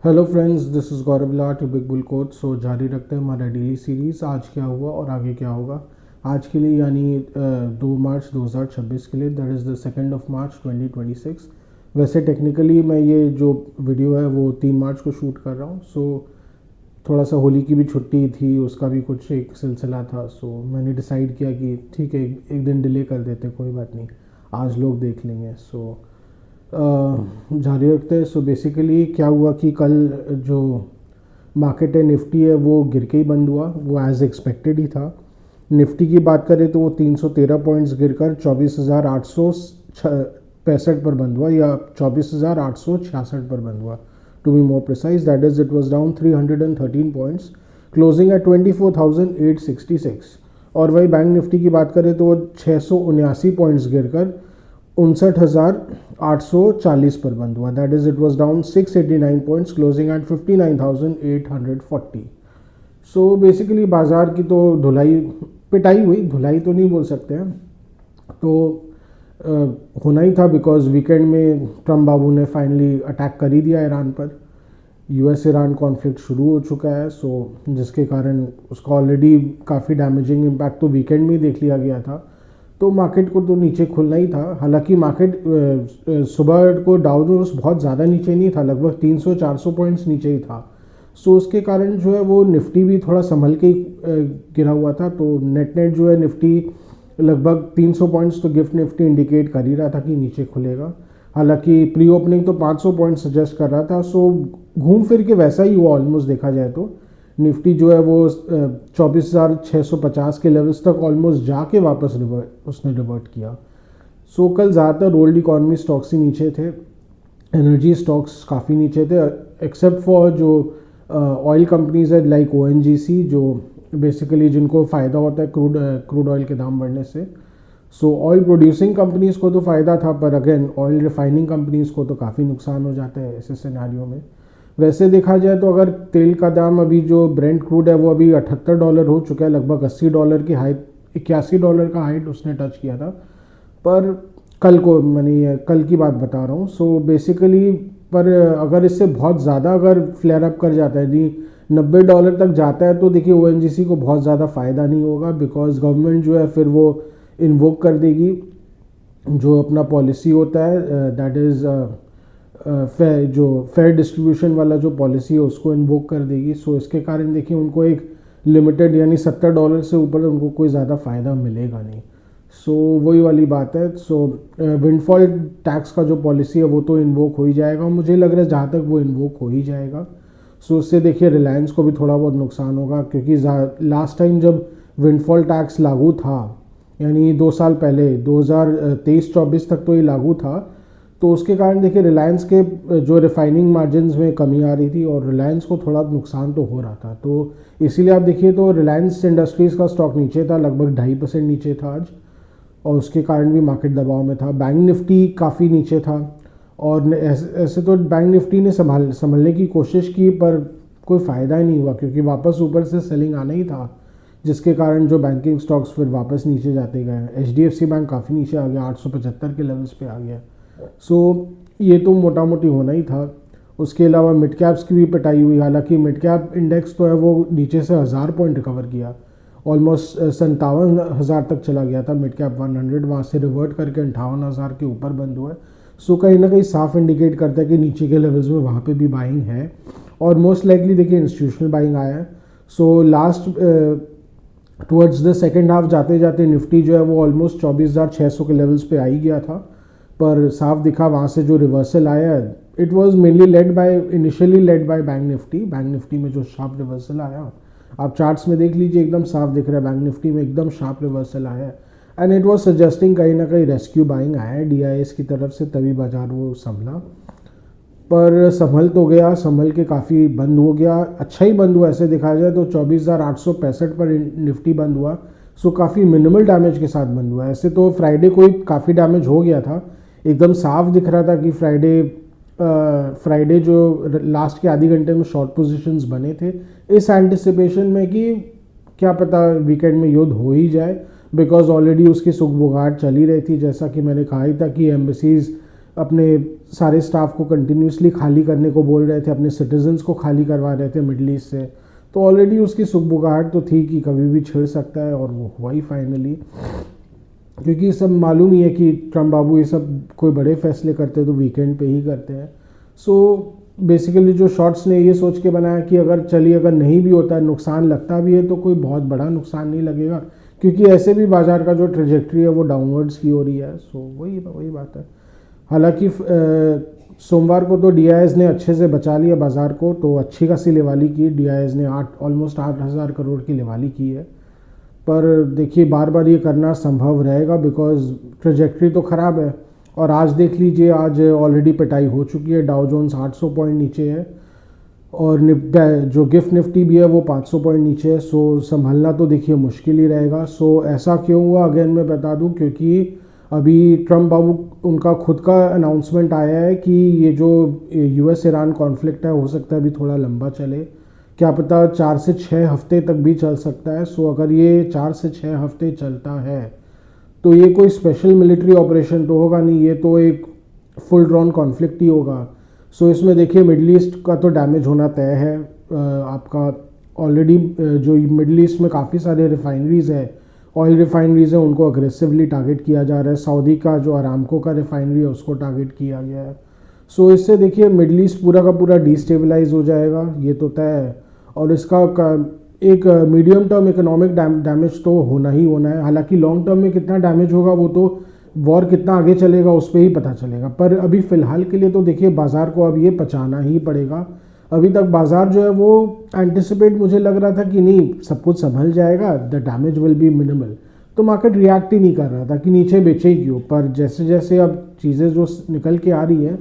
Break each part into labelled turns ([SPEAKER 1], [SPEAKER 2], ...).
[SPEAKER 1] Hello friends, this is Gaurav Lat big bull coach. So जारी रखते हैं हमारा डेली सीरीज़। आज क्या हुआ और आगे क्या होगा आज के लिए, यानी 2 मार्च 2026 के लिए, दैट इज़ द 2 मार्च 2026। वैसे टेक्निकली मैं ये जो वीडियो है वो 3 मार्च को शूट कर रहा हूँ। सो थोड़ा सा होली की भी छुट्टी थी, उसका भी कुछ एक सिलसिला था। सो मैंने डिसाइड किया कि ठीक है, एक दिन डिले कर देते, कोई बात नहीं, आज लोग देख लेंगे। सो जारी रखते हैं। सो बेसिकली क्या हुआ कि कल जो मार्केट है, निफ्टी है, वो गिर के ही बंद हुआ। वो एज एक्सपेक्टेड ही था। निफ्टी की बात करें तो वो 313 पॉइंट्स गिरकर 24,865 पर बंद हुआ, या 24,866 पर बंद हुआ। To be more precise, that is it was down 313 points, closing at 24,866। और वही बैंक निफ्टी की बात करें तो वो 679 पॉइंट्स गिरकर 59,840 पर बंद हुआ। That is it was down 689 points, closing at 59,840। So basically बाजार की तो धुलाई पिटाई हुई, धुलाई तो नहीं बोल सकते हैं, तो होना ही था, बिकॉज वीकेंड में ट्रम्प बाबू ने फाइनली अटैक कर ही दिया ईरान पर। यूएस ईरान कॉन्फ्लिक्ट शुरू हो चुका है। सो जिसके कारण उसका ऑलरेडी काफ़ी डैमेजिंग इम्पैक्ट तो वीकेंड में ही देख लिया गया था। तो मार्केट को तो नीचे खुलना ही था। हालांकि मार्केट सुबह को डाउ जोन्स बहुत ज़्यादा नीचे नहीं था, लगभग 300-400 पॉइंट्स नीचे ही था। सो उसके कारण जो है वो निफ्टी भी थोड़ा संभल के गिरा हुआ था। तो नेट नेट जो है निफ्टी लगभग 300 पॉइंट्स तो गिफ्ट निफ्टी इंडिकेट कर ही रहा था कि नीचे खुलेगा। हालांकि प्री ओपनिंग तो 500 पॉइंट सजेस्ट कर रहा था। सो घूम फिर के वैसा ही हुआ ऑलमोस्ट, देखा जाए तो। निफ्टी जो है वो 24,650 के लेवल्स तक ऑलमोस्ट जाके वापस उसने रिवर्ट किया। सो कल ज़्यादातर ओल्ड इकॉनमी स्टॉक्स ही नीचे थे, एनर्जी स्टॉक्स काफ़ी नीचे थे, एक्सेप्ट फॉर जो ऑयल कंपनीज है लाइक ONGC, जो बेसिकली जिनको फ़ायदा होता है क्रूड ऑयल के दाम बढ़ने से। सो ऑयल प्रोड्यूसिंग कंपनीज़ को तो फ़ायदा था, पर अगेन ऑयल रिफाइनिंग कंपनीज़ को तो काफ़ी नुकसान हो जाता है ऐसे सिनेरियो में। वैसे देखा जाए तो अगर तेल का दाम अभी जो ब्रेंट क्रूड है वो अभी $78 हो चुका है, लगभग $80 की हाइट, $81 का हाइट उसने टच किया था। पर कल को, मैंने कल की बात बता रहा हूँ। सो बेसिकली पर अगर इससे बहुत ज़्यादा अगर फ्लेयर अप कर जाता है, जी $90 तक जाता है, तो देखिए ONGC को बहुत ज़्यादा फ़ायदा नहीं होगा, बिकॉज गवर्नमेंट जो है फिर वो इन्वोक कर देगी जो अपना पॉलिसी होता है, दैट इज़ फेयर डिस्ट्रीब्यूशन वाला जो पॉलिसी है उसको इन्वोक कर देगी। सो इसके कारण देखिए उनको एक लिमिटेड, यानी $70 से ऊपर उनको कोई ज़्यादा फ़ायदा मिलेगा नहीं। सो वही वाली बात है। सो विंडफॉल टैक्स का जो पॉलिसी है वो तो इन्वोक हो ही जाएगा, मुझे लग रहा है जहाँ तक वो इन्वोक हो ही जाएगा। सो उससे देखिए रिलायंस को भी थोड़ा बहुत नुकसान होगा, क्योंकि लास्ट टाइम जब विंडफॉल टैक्स लागू था, यानी 2 साल पहले 2023-24 तक तो ये लागू था, तो उसके कारण देखिए रिलायंस के जो रिफाइनिंग मार्जिन्स में कमी आ रही थी और रिलायंस को थोड़ा नुकसान तो हो रहा था। तो इसीलिए आप देखिए तो रिलायंस इंडस्ट्रीज़ का स्टॉक नीचे था, लगभग 2.5% नीचे था आज, और उसके कारण भी मार्केट दबाव में था। बैंक निफ्टी काफ़ी नीचे था, और ऐसे तो बैंक निफ्टी ने संभलने की कोशिश की, पर कोई फ़ायदा ही नहीं हुआ, क्योंकि वापस ऊपर से सेलिंग आना ही था, जिसके कारण जो बैंकिंग स्टॉक्स फिर वापस नीचे जाते गए। HDFC बैंक काफ़ी नीचे आ गया, 875 के लेवल्स पे आ गया। सो ये तो मोटा मोटी होना ही था। उसके अलावा मिड कैप्स की भी पिटाई हुई। हालांकि मिड कैप इंडेक्स तो है वो नीचे से 1000 पॉइंट रिकवर किया, ऑलमोस्ट 57,000 तक चला गया था मिड कैप 100, वहाँ से रिवर्ट करके 58,000 के ऊपर बंद हुआ है। सो कहीं ना कहीं साफ इंडिकेट करता है कि नीचे के लेवल्स में वहाँ पे भी बाइंग है, और मोस्ट लाइकली देखिए इंस्टीट्यूशनल बाइंग आया है। So last towards the second half जाते जाते निफ्टी जो है वो ऑलमोस्ट 24,600 के लेवल्स पे आ ही गया था, पर साफ दिखा वहाँ से जो रिवर्सल आया है, it was mainly initially led by bank Nifty. Bank Nifty में जो शार्प रिवर्सल आया, आप चार्ट्स में देख लीजिए, एकदम साफ दिख रहा है बैंक निफ्टी में एकदम शार्प रिवर्सल आया है, एंड इट वाज सजेस्टिंग कहीं ना कहीं रेस्क्यू बाइंग आया है DIS की तरफ से, तभी बाजार वो संभला। पर संभल तो गया, संभल के काफ़ी बंद हो गया, अच्छा ही बंद हुआ ऐसे देखा जाए तो। 24,865 पर निफ्टी बंद हुआ। सो काफ़ी मिनिमल डैमेज के साथ बंद हुआ। ऐसे तो फ्राइडे को ही काफ़ी डैमेज हो गया था, एकदम साफ दिख रहा था कि फ्राइडे जो लास्ट के आधे घंटे में शॉर्ट पोजीशंस बने थे, इस एंटिसिपेशन में कि क्या पता वीकेंड में युद्ध हो ही जाए, बिकॉज ऑलरेडी उसकी सुगबुगाहट चली रही थी। जैसा कि मैंने कहा ही था कि एम्बेसीज अपने सारे स्टाफ को कंटिन्यूसली खाली करने को बोल रहे थे, अपने सिटीजन्स को खाली करवा रहे थे मिडल ईस्ट से। तो ऑलरेडी उसकी सुगबुगाहट तो थी कि कभी भी छिड़ सकता है, और वो हुआ ही फाइनली। क्योंकि सब मालूम ही है कि ट्रम्प बाबू ये सब कोई बड़े फैसले करते तो वीकेंड पे ही करते हैं। सो बेसिकली जो शॉर्ट्स ने ये सोच के बनाया कि अगर नहीं भी होता है, नुकसान लगता भी है, तो कोई बहुत बड़ा नुकसान नहीं लगेगा, क्योंकि ऐसे भी बाज़ार का जो ट्रेजेक्ट्री है वो डाउनवर्ड्स की हो रही है। सो वही बात है। हालांकि सोमवार को तो DIS ने अच्छे से बचा लिया बाज़ार को, तो अच्छी खासी लेवाली की। DIS ने ऑलमोस्ट 8,000 करोड़ की लेवाली की है। पर देखिए बार बार ये करना संभव रहेगा, बिकॉज ट्रेजेक्ट्री तो ख़राब है। और आज देख लीजिए, आज ऑलरेडी पिटाई हो चुकी है। डाउ जोन्स 800 पॉइंट नीचे है, और जो गिफ्ट निफ्टी भी है वो 500 पॉइंट नीचे है। सो संभलना तो देखिए मुश्किल ही रहेगा। सो ऐसा क्यों हुआ, अगेन मैं बता दूं, क्योंकि अभी ट्रम्प बाबू उनका खुद का अनाउंसमेंट आया है कि ये जो US ईरान कॉन्फ्लिक्ट है, हो सकता है अभी थोड़ा लंबा चले। क्या पता 4 से 6 हफ्ते तक भी चल सकता है। सो अगर ये 4 से 6 हफ्ते चलता है तो ये कोई स्पेशल मिलिट्री ऑपरेशन तो होगा नहीं, ये तो एक फुल ड्रॉन कॉन्फ्लिक्ट ही होगा। सो इसमें देखिए मिडल ईस्ट का तो डैमेज होना तय है। आपका ऑलरेडी जो मिडल ईस्ट में काफ़ी सारे रिफाइनरीज़ है, ऑयल रिफाइनरीज़ हैं, उनको अग्रेसिवली टारगेट किया जा रहा है। सऊदी का जो अरामको का रिफाइनरी है उसको टारगेट किया गया है। सो इससे देखिए मिडल ईस्ट पूरा का पूरा डिस्टेबलाइज हो जाएगा, ये तो तय है। और इसका एक मीडियम टर्म इकोनॉमिक डैमेज तो होना ही होना है। हालांकि लॉन्ग टर्म में कितना डैमेज होगा वो तो वॉर कितना आगे चलेगा उस पर ही पता चलेगा। पर अभी फ़िलहाल के लिए तो देखिए बाज़ार को अब ये पचाना ही पड़ेगा। अभी तक बाज़ार जो है वो एंटिसिपेट मुझे लग रहा था कि नहीं सब कुछ संभल जाएगा, the damage will be minimal, तो मार्केट रिएक्ट ही नहीं कर रहा था कि नीचे बेचे ही क्यों। पर जैसे जैसे अब चीज़ें जो निकल के आ रही है,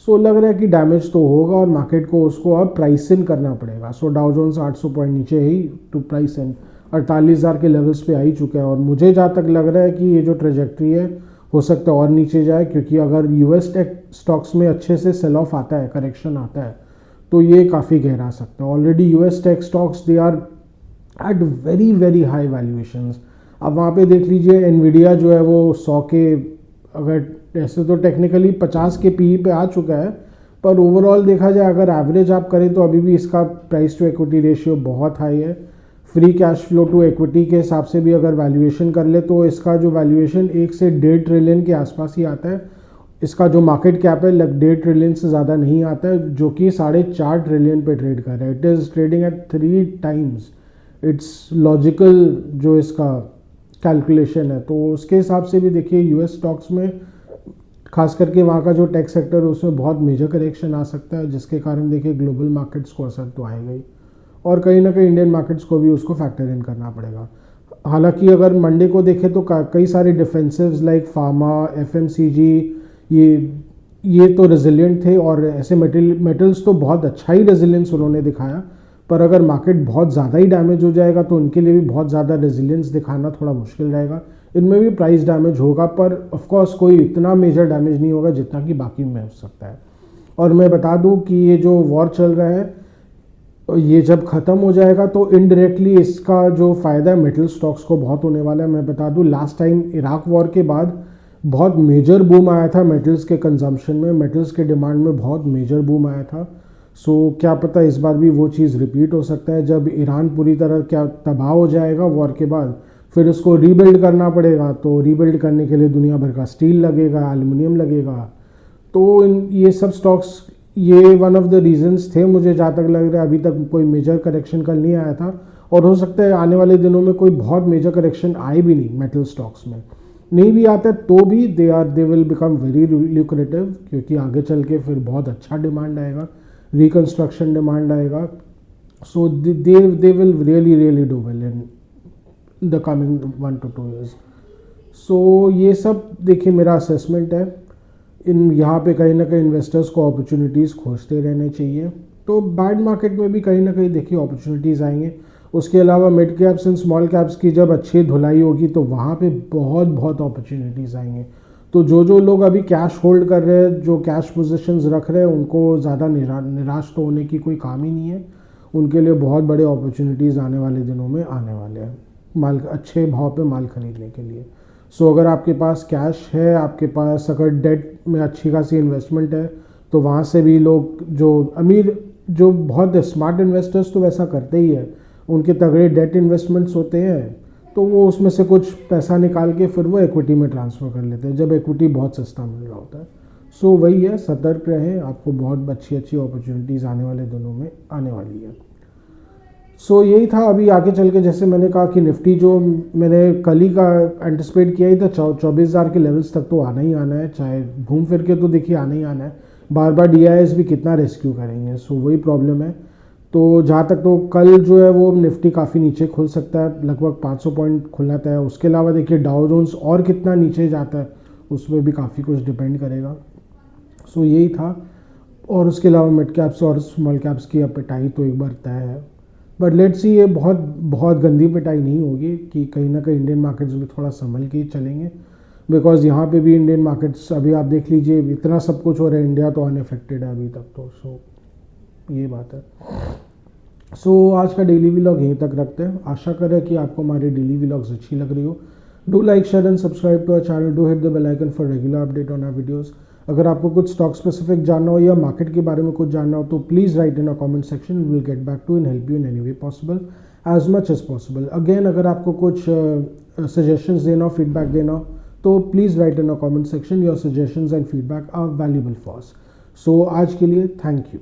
[SPEAKER 1] सो लग रहा है कि डैमेज तो होगा और मार्केट को उसको अब प्राइस इन करना पड़ेगा। सो डाउ जोन्स 800 पॉइंट नीचे ही टू प्राइस इन 48,000 के लेवल्स पे आ ही चुका है। और मुझे जहाँ तक लग रहा है कि ये जो ट्रेजेक्ट्री है हो सकता है और नीचे जाए, क्योंकि अगर US टेक स्टॉक्स में अच्छे से सेल ऑफ आता है, करेक्शन आता है, तो ये काफ़ी गहरा सकता है। Already US tech stocks they are at very very high valuations. अब वहाँ पे देख लीजिए एनवीडिया जो है वो 100 के, अगर ऐसे तो टेक्निकली 50 के PE पे आ चुका है, पर ओवरऑल देखा जाए अगर एवरेज आप करें तो अभी भी इसका प्राइस टू इक्विटी रेशियो बहुत हाई है। Free cash flow to equity के हिसाब से भी अगर वैल्यूएशन कर ले तो इसका जो वैल्यूएशन 1 से 1.5 ट्रिलियन के आसपास ही आता है। इसका जो मार्केट कैप है 1.5 ट्रिलियन से ज़्यादा नहीं आता है, जो कि 4.5 ट्रिलियन पे ट्रेड कर रहा है। It is trading at 3 times it's logical जो इसका कैलकुलेशन है। तो उसके हिसाब से भी देखिए US स्टॉक्स में खास करके वहाँ का जो टेक सेक्टर है उसमें बहुत मेजर करेक्शन आ सकता है, जिसके कारण देखिए ग्लोबल मार्केट्स को असर तो आएगा ही, और कहीं ना कहीं इंडियन मार्केट्स को भी उसको फैक्टर इन करना पड़ेगा। हालांकि अगर मंडे को देखें तो कई सारे डिफेंसिव्स लाइक फार्मा, FMCG ये तो रेजिलिएंट थे, और ऐसे मेटल्स तो बहुत अच्छा ही रेजिलियंस उन्होंने दिखाया। पर अगर मार्केट बहुत ज़्यादा ही डैमेज हो जाएगा तो उनके लिए भी बहुत ज़्यादा रेजिलियंस दिखाना थोड़ा मुश्किल रहेगा। इनमें भी प्राइस डैमेज होगा, पर ऑफकोर्स कोई इतना मेजर डैमेज नहीं होगा जितना कि बाकी में हो सकता है। और मैं बता दूं कि ये जो वॉर चल रहा है ये जब ख़त्म हो जाएगा तो इनडायरेक्टली इसका जो फ़ायदा है मेटल स्टॉक्स को बहुत होने वाला है। मैं बता दूं लास्ट टाइम इराक वॉर के बाद बहुत मेजर बूम आया था मेटल्स के कंजम्पशन में, मेटल्स के डिमांड में बहुत मेजर बूम आया था। सो क्या पता इस बार भी वो चीज़ रिपीट हो सकता है। जब ईरान पूरी तरह क्या तबाह हो जाएगा वॉर के बाद, फिर उसको रीबिल्ड करना पड़ेगा, तो रीबिल्ड करने के लिए दुनिया भर का स्टील लगेगा, एल्युमिनियम लगेगा। तो ये सब स्टॉक्स, ये वन ऑफ द रीजंस थे मुझे जहाँ तक लग रहा है। अभी तक कोई मेजर करेक्शन कल नहीं आया था, और हो सकता है आने वाले दिनों में कोई बहुत मेजर करेक्शन आए भी नहीं मेटल स्टॉक्स में। नहीं भी आता तो भी they will become very lucrative, क्योंकि आगे चल के फिर बहुत अच्छा डिमांड आएगा, रिकन्स्ट्रक्शन डिमांड आएगा। So they will really do well in the coming 1 to 2 years। So ये सब देखिए मेरा असेसमेंट है। यहाँ पे कहीं ना कहीं इन्वेस्टर्स को अपॉर्चुनिटीज़ खोजते रहने चाहिए। तो बैड मार्केट में भी कहीं ना कहीं देखिए अपॉर्चुनिटीज़ आएंगे। उसके अलावा mid caps and small caps की जब अच्छी धुलाई होगी तो वहाँ पे बहुत अपॉर्चुनिटीज़ आएंगे। तो जो लोग अभी कैश होल्ड कर रहे हैं, जो कैश पोजीशंस रख रहे हैं, उनको ज़्यादा निराश तो होने की कोई काम ही नहीं है। उनके लिए बहुत बड़े अपॉर्चुनिटीज़ आने वाले दिनों में आने वाले हैं, माल अच्छे भाव पे माल खरीदने के लिए। सो अगर आपके पास कैश है, आपके पास अगर डेट में अच्छी खासी इन्वेस्टमेंट है, तो वहाँ से भी लोग जो अमीर, जो बहुत स्मार्ट इन्वेस्टर्स तो वैसा करते ही है, उनके तगड़े डेट इन्वेस्टमेंट्स होते हैं, तो वो उसमें से कुछ पैसा निकाल के फिर वो इक्विटी में ट्रांसफ़र कर लेते हैं जब इक्विटी बहुत सस्ता मिल रहा होता है। सो वही है, सतर्क रहें, आपको बहुत अच्छी अच्छी अपॉर्चुनिटीज़ आने वाले दिनों में आने वाली है। सो यही था। अभी आगे चल के जैसे मैंने कहा कि निफ्टी जो मैंने कल ही का एंटिसिपेट किया ही था, 24,000 के लेवल्स तक तो आना ही आना है, चाहे घूम फिर के तो देखिए आना ही आना है। बार बार DIs भी कितना रेस्क्यू करेंगे, सो वही प्रॉब्लम है। तो जहाँ तक तो कल जो है वो निफ्टी काफ़ी नीचे खुल सकता है, लगभग 500 पॉइंट खुलना तय है। उसके अलावा देखिए डाउ जोन्स और कितना नीचे जाता है, उसमें भी काफ़ी कुछ डिपेंड करेगा। सो यही था। और उसके अलावा मिड कैप्स और स्मॉल कैप्स की अब पिटाई तो एक बार तय है, बट लेट्स सी, ये बहुत बहुत गंदी पिटाई नहीं होगी कि कहीं ना कहीं इंडियन मार्केट्स भी थोड़ा संभल के ही चलेंगे, बिकॉज यहाँ पे भी इंडियन मार्केट्स अभी आप देख लीजिए इतना सब कुछ हो रहा है, इंडिया तो अनअफेक्टेड है अभी तक तो। सो ये बात है। सो आज का डेली व्लॉग यहीं तक रखते हैं। आशा करें कि आपको हमारी डेली व्लॉग्स अच्छी लग रही हो। Do like, share and subscribe to our channel, do hit the bell icon for regular update on our videos. अगर आपको कुछ स्टॉक स्पेसिफिक जानना हो या मार्केट के बारे में कुछ जानना हो तो please write in a comment section, we will get back to in help you in any way possible, as much as possible. Again, अगर आपको कुछ सजेशंस देना हो, फीडबैक देना हो, तो please write in a comment section. Your suggestions and feedback are valuable for us. So आज के लिए थैंक यू।